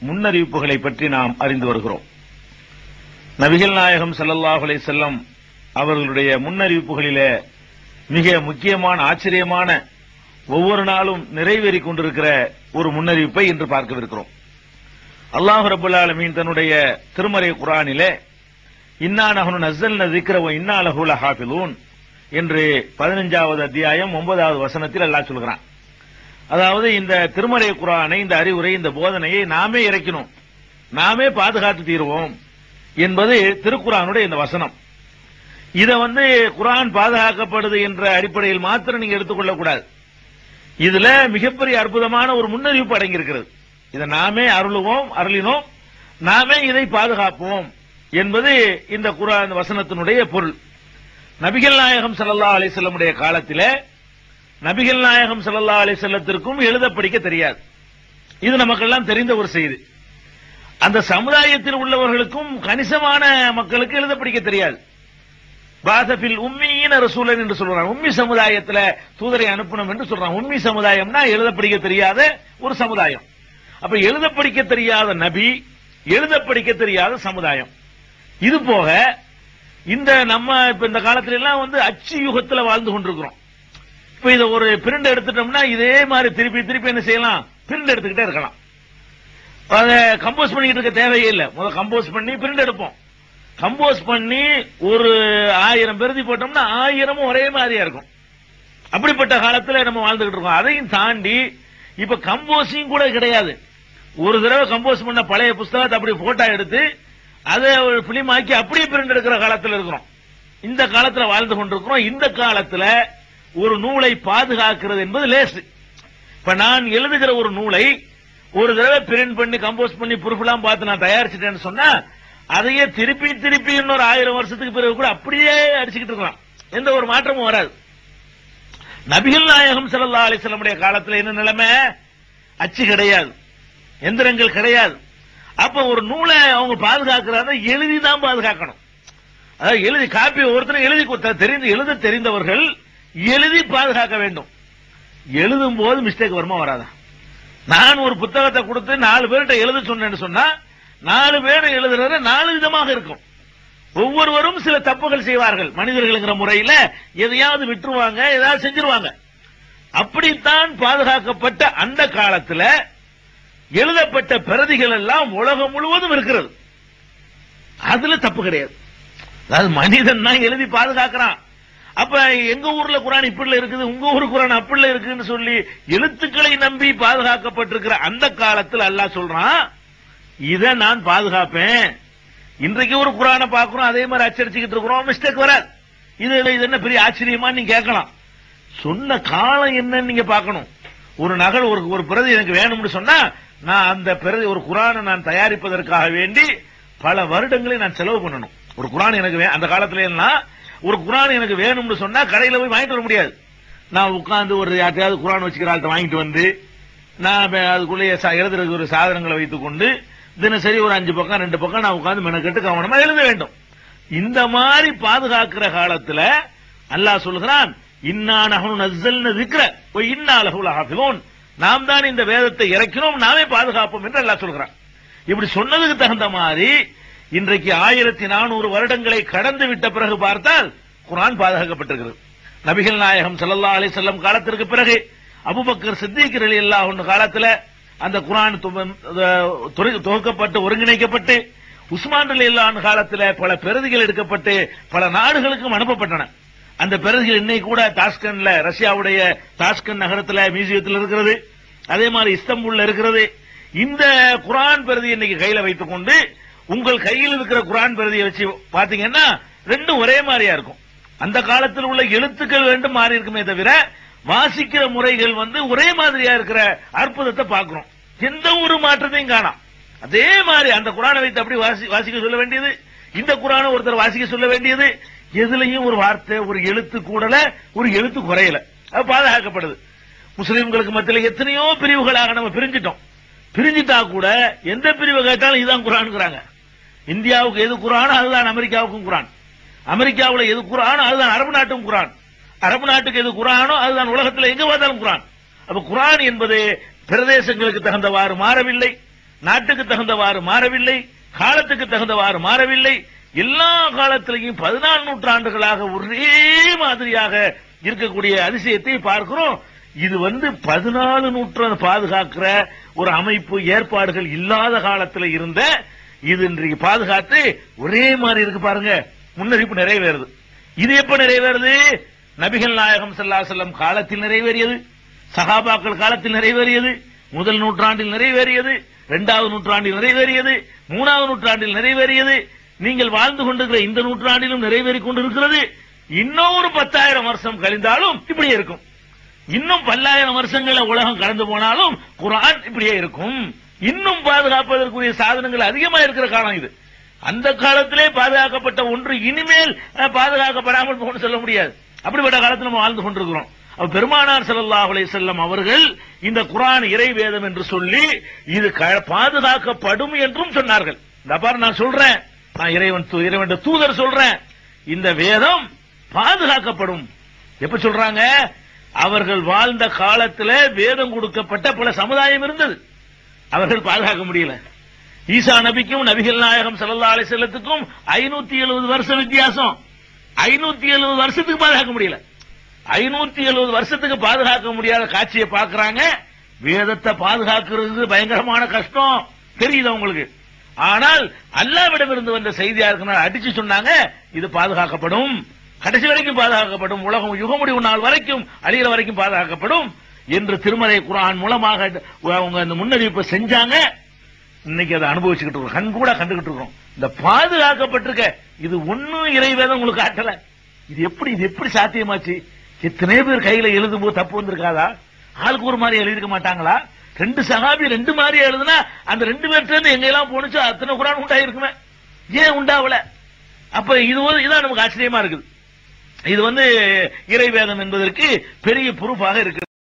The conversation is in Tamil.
முன்னறிவிப்புகளை பற்றி நாம் அறிந்து வருகிறோம். நபிகள் நாயகம் ஸல்லல்லாஹு அலைஹி வஸல்லம் அவர்களுடைய முன்னறிவிப்புகளிலே மிக முக்கியமான ஆச்சரியமான ஒவ்வொரு நாளும் நிறைவேறிக் கொண்டிருக்கிற ஒரு முன்னறிவிப்பை இன்று பார்க்கவிருக்கிறோம். அல்லாஹ் ரப்பல் ஆலமீன் தன்னுடைய திருமறை குர்ஆனிலே இன்னா நஹ்னு நஸல்னா ஸிக்ர வ இன்னா லஹு லஹாஃபிலூன் என்று 15வது அத்தியாயம் 9வது வசனத்தில் அல்லாஹ் சொல்கிறான். அதாவது இந்த திருமறை குர்ஆனை, இந்த அறிவுரை, இந்த போதனையை நாமே இறக்கினோம், நாமே பாதுகாத்து தீருவோம் என்பது திருக்குர்ஆனுடைய இந்த வசனம். இத குர்ஆன் பாதுகாக்கப்படுது என்ற அடிப்படையில் மாத்திரம் நீங்க எடுத்துக்கொள்ளக் கூடாது. இதுல மிகப்பெரிய அற்புதமான ஒரு முன்னறிவிப்பு அடங்கியிருக்கிறது. இதை நாமே அருளினோம், நாமே இதை பாதுகாப்போம் என்பது இந்த குர்ஆன் வசனத்தினுடைய பொருள். நபிகள் நாயகம் ஸல்லல்லாஹு அலைஹி வஸல்லமுடைய காலத்திலே நபிகள் நாயகம் ஸல்லல்லாஹு அலைஹி வஸல்லத்திற்கும் எழுத படிக்க தெரியாது. இது நமக்கெல்லாம் தெரிந்த ஒரு செய்தி. அந்த சமுதாயத்தில் உள்ளவர்களுக்கும் கணிசமான மக்களுக்கு எழுத படிக்க தெரியாது. பாதபில் உம்மீன ரசூலன் என்று சொல்றாங்க. உம்மி சமுதாயத்தில் தூதரை அனுப்பணும் என்று சொல்றாங்க. உம்மி சமுதாயம்னா எழுத படிக்க தெரியாத ஒரு சமுதாயம். அப்ப எழுத படிக்க தெரியாத நபி, எழுத படிக்க தெரியாத சமுதாயம். இது போக நம்ம இப்ப இந்த காலத்துல எல்லாம் அச்சு யுகத்துல வாழ்ந்து கொண்டிருக்கிறோம். இப்ப இதை ஒரு பிரிண்ட் எடுத்துட்டோம்னா இதே மாதிரி திருப்பி திருப்பி என்ன செய்யலாம், பிரிண்ட் எடுத்துக்கிட்டே இருக்கலாம். அதை கம்போஸ் பண்ணிக்கிட்டு இருக்க தேவையே இல்லை. முதல்ல கம்போஸ் பண்ணி பிரிண்ட் எடுப்போம். கம்போஸ் பண்ணி ஒரு 1000 பிரதி போட்டோம்னா 1000 ஒரே மாதிரியா இருக்கும். அப்படிப்பட்ட காலத்துல நம்ம வாழ்ந்துகிட்டு இருக்கோம். அதையும் தாண்டி இப்ப கம்போஸிங் கூட கிடையாது. ஒரு தடவை கம்போஸ் பண்ண பழைய புஸ்தகத்தை அப்படி போட்டோ எடுத்து அதை ஒரு பிலிம் ஆக்கி அப்படியே பிரிண்ட் எடுக்கிற காலத்தில் இருக்கிறோம். இந்த காலத்துல வாழ்ந்து கொண்டிருக்கிறோம். இந்த காலத்துல ஒரு நூலை பாதுகாக்கிறது என்பது லேசு. இப்ப நான் எழுதுகிற ஒரு நூலை ஒரு தடவை பிரிண்ட் பண்ணி கம்போஸ் பண்ணி ப்ரூஃப் எல்லாம் பார்த்து நான் தயாரிச்சிட்டேன்னு சொன்னா அதையே திருப்பி திருப்பி இன்னொரு 1000 வருஷத்துக்கு பிறகு கூட அப்படியே அடிச்சுக்கிட்டு இருக்கலாம். எந்த ஒரு மாற்றமும் வராது. நபிகள் நாயகம் ஸல்லல்லாஹு அலைஹி வஸல்லம் காலத்துல என்ன நிலைமை? அச்சு கிடையாது, எந்திரங்கள் கிடையாது. அப்ப ஒரு நூலை அவங்க பாதுகாக்கிறாங்க, எழுதிதான் பாதுகாக்கணும். அதாவது எழுதி காப்பி ஒருத்தர் எழுத தெரிந்தவர்கள் எழுதி பாதுகாக்க வேண்டும். எழுதும் போது மிஸ்டேக் வருமா வராதா? நான் ஒரு புத்தகத்தை கொடுத்து 4 பேர்கிட்ட எழுத சொன்னேன்னு சொன்னா 4 பேர் எழுதுறது 4 விதமாக இருக்கும். ஒவ்வொருவரும் சில தப்புகள் செய்வார்கள். மனிதர்கள்ங்கிற முறையில எதையாவது விட்டுருவாங்க, ஏதாவது செஞ்சிருவாங்க. அப்படித்தான் பாதுகாக்கப்பட்ட அந்த காலத்துல எழுதப்பட்ட பிரதிகள் எல்லாம் உலகம் முழுவதும் இருக்கிறது. அதுல தப்பு கிடையாது. அதாவது மனிதன் தான் எழுதி பாதுகாக்கிறான். அப்ப எங்க ஊர்ல குர்ஆன் இப்படி இருக்குது, உங்க ஊர் குர்ஆன் அப்படி இருக்குன்னு சொல்லி எழுத்துக்களை நம்பி பாதுகாக்கப்பட்டிருக்கிற அந்த காலத்தில் அல்லாஹ் சொல்றான், இதை நான் பாதுகாப்பேன். இன்றைக்கு ஒரு குர்ஆனை பார்க்கிறோம், அதே மாதிரி அச்சடிச்சுக்கிட்டு இருக்கிறோம், மிஸ்டேக் வராது. இது என்ன பெரிய ஆச்சரியமா நீங்க கேட்கலாம். சொன்ன காலம் என்னன்னு நீங்க பார்க்கணும். ஒரு நகல் ஒரு பிரதி எனக்கு வேணும்னு சொன்னா நான் அந்த பிரதி ஒரு குர்ஆனை நான் தயாரிப்பதற்காக வேண்டி பல வருடங்களை நான் செலவு பண்ணணும். ஒரு குர்ஆன் எனக்கு அந்த காலத்துல எல்லாம் ஒரு குர்ஆன் எனக்கு வேணும்னு சொன்னா கடையில போய் வாங்கிட்டு வர முடியாது. நான் உட்கார்ந்து ஒரு யார்ட்டையாவது குர்ஆன் வச்சுக்கிற ஆள்கிட்ட வாங்கிட்டு வந்து நான் அதுக்குள்ளேயே எழுதுறதுக்கு ஒரு சாதனங்களை வைத்துக் கொண்டு தினசரி ஒரு 5 பக்கம் 2 பக்கம் நான் உட்கார்ந்து மெனக்கெட்டு கவனமா எழுத வேண்டும். இந்த மாதிரி பாதுகாக்கிற காலத்துல அல்லாஹ் சொல்கிறான், இன்னா நஹ்னு நஸல்னா ஸிக்ர வ இன்னா லஹு லஹாஃபிலூன், நாம் தான் இந்த வேதத்தை இறக்கினோம், நாமே பாதுகாப்போம் என்று அல்லாஹ் சொல்கிறான். இப்படி சொன்னதுக்கு தகுந்த மாதிரி இன்றைக்கு 1400 வருடங்களை கடந்து விட்ட பிறகு பார்த்தால் குர்ஆன் பாதுகாக்கப்பட்டிருக்கிறது. நபிகள் நாயகம் ஸல்லல்லாஹு அலைஹி வஸல்லம் காலத்திற்கு பிறகு அபூபக்கர் சித்திக் ரலியல்லாஹு அன்ஹு காலத்துல அந்த குர்ஆன் தொகுக்கப்பட்டு ஒருங்கிணைக்கப்பட்டு உஸ்மான் ரலியல்லாஹு அன்ஹு காலத்துல பல பிரதிகள் எடுக்கப்பட்டு பல நாடுகளுக்கும் அனுப்பப்பட்டன. அந்த பிரதிகள் இன்னைக்கு கூட தாஷ்கண்ட்ல, ரஷ்யாவுடைய தாஷ்கண்ட் நகரத்துல மியூசியத்தில் இருக்கிறது. அதே மாதிரி இஸ்தம்பூல்ல இருக்கிறது. இந்த குர்ஆன் பிரதி இன்னைக்கு கையில வைத்துக் கொண்டு உங்கள் கையில் இருக்கிற குர்ஆன் பிரதியை வச்சு பாத்தீங்கன்னா ரெண்டும் ஒரே மாதிரியா இருக்கும். அந்த காலத்தில் உள்ள எழுத்துக்கள் ரெண்டும் மாறி இருக்குமே தவிர வாசிக்கிற முறைகள் ஒரே மாதிரியா இருக்கிற அற்புதத்தை பார்க்கிறோம். எந்த ஒரு மாற்றத்தையும் காணோம். அதே மாதிரி அந்த குர்ஆனை வைத்து அப்படி வாசிக்க சொல்ல வேண்டியது, இந்த குர்ஆனை ஒருத்தர் வாசிக்க சொல்ல வேண்டியது, எதுலையும் ஒரு வார்த்தை ஒரு எழுத்து கூடல, ஒரு எழுத்து குறையல. அது பாதுகாக்கப்படுது. முஸ்லிம்களுக்கு மத்தியில் எத்தனையோ பிரிவுகளாக நம்ம பிரிஞ்சிட்டா கூட எந்த பிரிவு கேட்டாலும் இதுதான் குர்ஆன்ங்கறாங்க. இந்தியாவுக்கு எது குர்ஆன் அதுதான் அமெரிக்காவுக்கும் குர்ஆன், அமெரிக்காவில் எது குர்ஆன் அதுதான் அரபு நாட்டுக்கும் குர்ஆன், அரபு நாட்டுக்கு எது குர்ஆனோ அதுதான் உலகத்தில் எங்க பார்த்தாலும் குர்ஆன். அப்ப குர்ஆன் என்பது பிரதேசங்களுக்கு தகுந்தவாறு மாறவில்லை, நாட்டுக்கு தகுந்தவாறு மாறவில்லை, காலத்துக்கு தகுந்தவாறு மாறவில்லை. எல்லா காலத்திலையும் 14 நூற்றாண்டுகளாக ஒரே மாதிரியாக இருக்கக்கூடிய அதிசயத்தை பார்க்கிறோம். இது 14 நூற்றாண்டு பாதுகாக்கிற ஒரு அமைப்பு ஏற்பாடுகள் இல்லாத காலத்தில் இருந்த இது இன்றைக்கு பாதுகாத்து ஒரே மாதிரி இருக்கு பாருங்க. முன்னறிவிப்பு நிறைவேறுது. இது எப்ப நிறைவேறுது? நபிகள் நாயகம் ஸல்லல்லாஹு அலைஹி வஸல்லம் காலத்தில் நிறைவேறியது, சஹாபாக்கள் காலத்தில் நிறைவேறியது, முதல் நூற்றாண்டில் நிறைவேறியது, 2வது நூற்றாண்டில் நிறைவேறியது, 3வது நூற்றாண்டில் நிறைவேறியது, நீங்கள் வாழ்ந்து கொண்டிருக்கிற இந்த நூற்றாண்டிலும் நிறைவேறிக் கொண்டிருக்கிறது. இன்னொரு 10,000 வருஷம் கழிந்தாலும் இப்படியே இருக்கும். இன்னும் 10,000 வருஷங்கள உலகம் கடந்து போனாலும் குர்ஆன் இப்படியே இருக்கும். இன்னும் பாதுகாப்பதற்குரிய சாதனங்கள் அதிகமா இருக்கிற காலம் இது. அந்த காலத்திலே பாதுகாக்கப்பட்ட ஒன்று இனிமேல் பாதுகாக்கப்படாமல் போன்னு சொல்ல முடியாது. அப்படிப்பட்ட காலத்தில் நம்ம வாழ்ந்து கொண்டிருக்கிறோம். பெருமானார் ஸல்லல்லாஹு அலைஹி வஸல்லம் அவர்கள் இந்த குர்ஆன் இறை வேதம் என்று சொல்லி இது பாதுகாக்கப்படும் என்றும் சொன்னார்கள். இந்த பாரு நான் சொல்றேன், நான் இறைவன் தூதர் சொல்றேன், இந்த வேதம் பாதுகாக்கப்படும். எப்ப சொல்றாங்க? அவர்கள் வாழ்ந்த காலத்தில் வேதம் கொடுக்கப்பட்ட பல சமுதாயம் இருந்தது, அவர்கள் பாதுகாக்க முடியல. ஈசா நபிக்கும் நபிகள் நாயகம் ஸல்லல்லாஹு அலைஹி வஸல்லத்துக்கும் 570 வருஷம் வித்தியாசம். 570 வருஷத்துக்கு பாதுகாக்க முடியல. 570 வருஷத்துக்கு பாதுகாக்க முடியாத காட்சியை பார்க்கறாங்க. வேதத்தை பாதுகாக்கிறது பயங்கரமான கஷ்டம் தெரியுது உங்களுக்கு. ஆனால் அல்லாஹ்விடமிருந்து வந்த செய்தியா இருக்குன்னா அடிச்சு சொன்னாங்க, இது பாதுகாக்கப்படும், கடைசி வரைக்கும் பாதுகாக்கப்படும், உலகம் யுகமுடிவு நாள் வரைக்கும் அழிகிற வரைக்கும் பாதுகாக்கப்படும் என்று திருமறை குர்ஆன் மூலமாக அவங்க அந்த முன்னறிவிப்பை செஞ்சாங்க. இன்னைக்கு அதை அனுபவிச்சுக்கிட்டு இருக்கோம், கண் கூட கண்டுகிட்டு இருக்கோம். இந்த பாதுகாக்கப்பட்டிருக்க இது ஒன்னும் இறைவேதம் உங்களுக்கு காட்டல. இது எப்படி சாத்தியமாச்சு? எத்தனை பேர் கையில எழுதும் போது தப்பு வந்திருக்காதா? ஆளுக்கு ஒரு மாதிரி எழுதிருக்க மாட்டாங்களா? 2 சஹாபி 2 மாதிரி எழுதுனா அந்த 2 பேர்ட்ட எங்க எல்லாம் போனுச்சோ அத்தனை குர்ஆன் உண்டாயிருக்குமே, ஏன் உண்டாவல? அப்ப இதான் நமக்கு ஆச்சரியமா இருக்குது. இது இறைவேதம் என்பதற்கு பெரிய ப்ரூஃபாக இருக்கு.